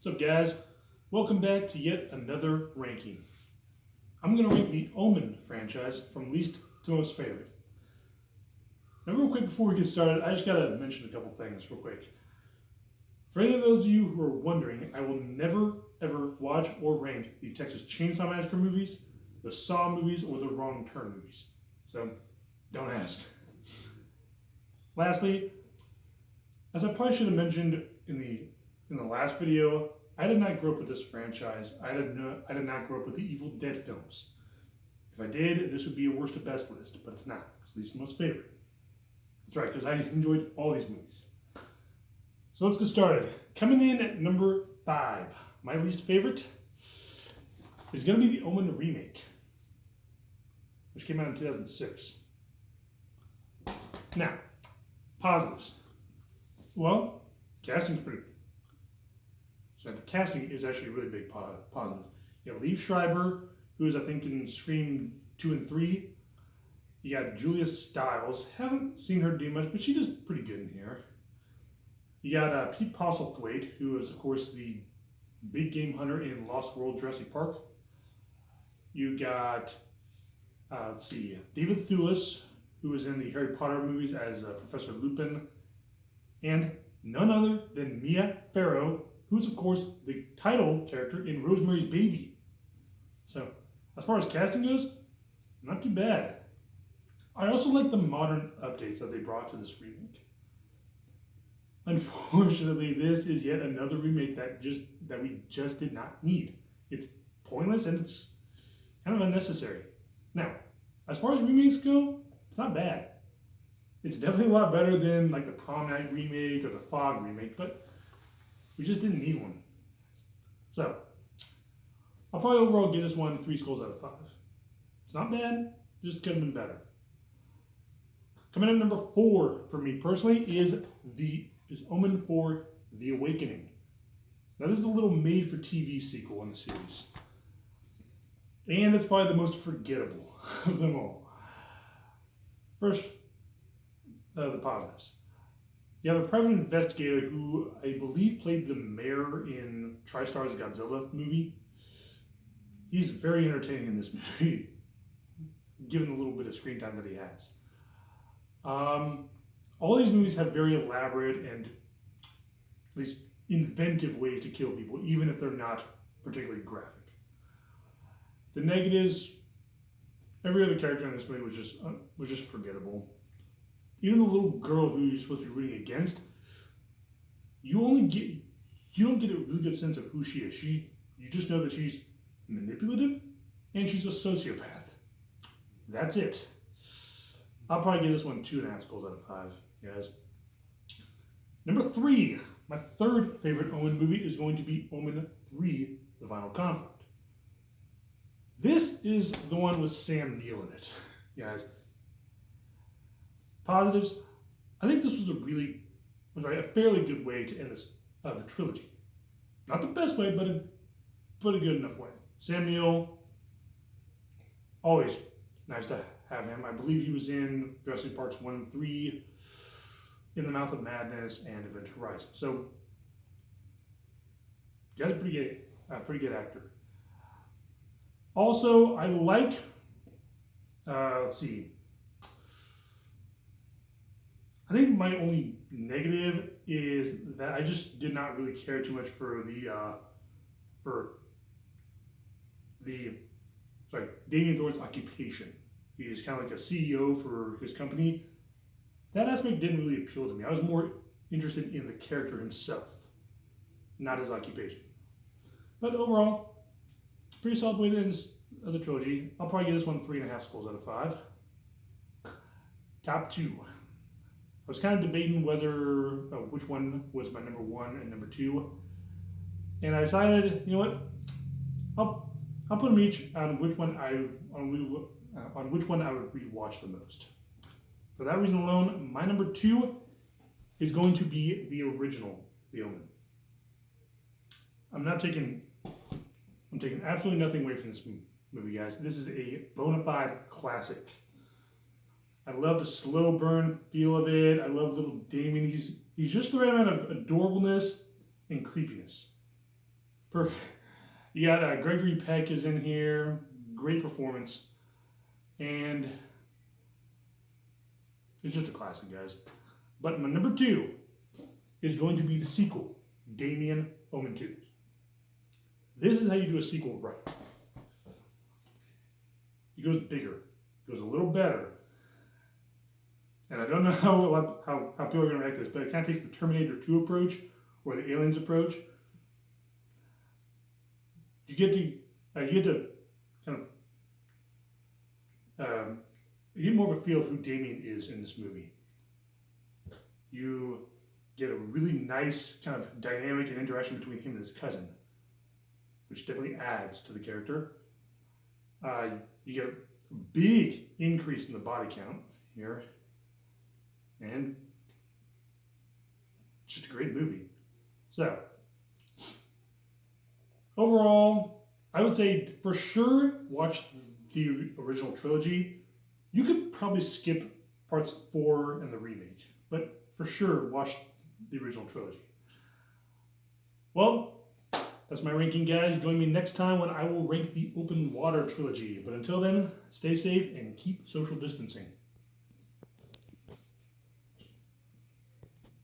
What's up, guys? Welcome back to yet another ranking. I'm going to rank the Omen franchise from least to most favorite. Now, real quick before we get started, I just got to mention a couple things real quick. For any of those of you who are wondering, I will never, ever watch or rank the Texas Chainsaw Massacre movies, the Saw movies, or the Wrong Turn movies. So, don't ask. Lastly, as I probably should have mentioned in the last video, I did not grow up with this franchise. I did not grow up with the Evil Dead films. If I did, this would be a worst to best list, but it's not. It's least most favorite. That's right, because I enjoyed all these movies. So let's get started. Coming in at number 5, my least favorite is going to be the Omen remake, which came out in 2006. Now, positives. Well, casting's pretty good. So the casting is actually a really big positive. You have Liev Schreiber, who is, I think, in Scream 2 and 3. You got Julia Stiles. Haven't seen her do much, but she does pretty good in here. You got Pete Postlethwaite, who is, of course, the big game hunter in Lost World Jurassic Park. You got, David Thewlis, who is in the Harry Potter movies as Professor Lupin. And none other than Mia Farrow, who's, of course, the title character in Rosemary's Baby. So, as far as casting goes, not too bad. I also like the modern updates that they brought to this remake. Unfortunately, this is yet another remake that we just did not need. It's pointless and it's kind of unnecessary. Now, as far as remakes go, it's not bad. It's definitely a lot better than like the Prom Night remake or the Fog remake, but we just didn't need one. So, I'll probably overall give this one 3 skulls out of 5. It's not bad, just could have been better. Coming in at number 4 for me personally is Omen for The Awakening. Now, this is a little made-for-TV sequel in the series. And it's probably the most forgettable of them all. First, the positives. You have a private investigator who I believe played the mayor in TriStar's Godzilla movie. He's very entertaining in this movie, given the little bit of screen time that he has. All these movies have very elaborate and at least inventive ways to kill people, even if they're not particularly graphic. The negatives, every other character in this movie was just forgettable. Even the little girl who you're supposed to be rooting against, you don't get a really good sense of who she is. You just know that she's manipulative and she's a sociopath. That's it. I'll probably give this one 2.5 skulls out of 5, guys. Number 3, my third favorite Omen movie is going to be Omen 3: The Final Conflict. This is the one with Sam Neill in it, guys. Positives, I think this was a fairly good way to end the trilogy. Not the best way, but a good enough way. Sam Neill, always nice to have him. I believe he was in Jurassic Parks 1 and 3, In the Mouth of Madness, and Event Horizon. So, guy's pretty good actor. Also, I like, I think my only negative is that I just did not really care too much for Damien Thorne's occupation. He's kind of like a CEO for his company. That aspect didn't really appeal to me. I was more interested in the character himself, not his occupation. But overall, pretty solid way to end the trilogy. I'll probably give this one 3.5 skulls out of 5. Top 2. I was kind of debating which one was my number 1 and number 2, and I decided, you know what, I'll put them each on which one I would rewatch the most. For that reason alone, my number 2 is going to be the original The Omen. I'm taking absolutely nothing away from this movie, guys. This is a bona fide classic. I love the slow burn feel of it. I love little Damien. He's just the right amount of adorableness and creepiness. Perfect. You got Gregory Peck is in here. Great performance. And it's just a classic, guys. But my number 2 is going to be the sequel, Damien Omen 2. This is how you do a sequel right. It goes bigger, goes a little better. And I don't know how people are going to react to this, but it kind of takes the Terminator 2 approach or the Aliens approach. You get to kind of you get more of a feel of who Damien is in this movie. You get a really nice kind of dynamic and interaction between him and his cousin, which definitely adds to the character. You get a big increase in the body count here, and it's just a great movie. So, overall, I would say for sure watch the original trilogy. You could probably skip parts 4 and the remake, but for sure watch the original trilogy. Well, that's my ranking, guys. Join me next time when I will rank the Open Water trilogy. But until then, stay safe and keep social distancing.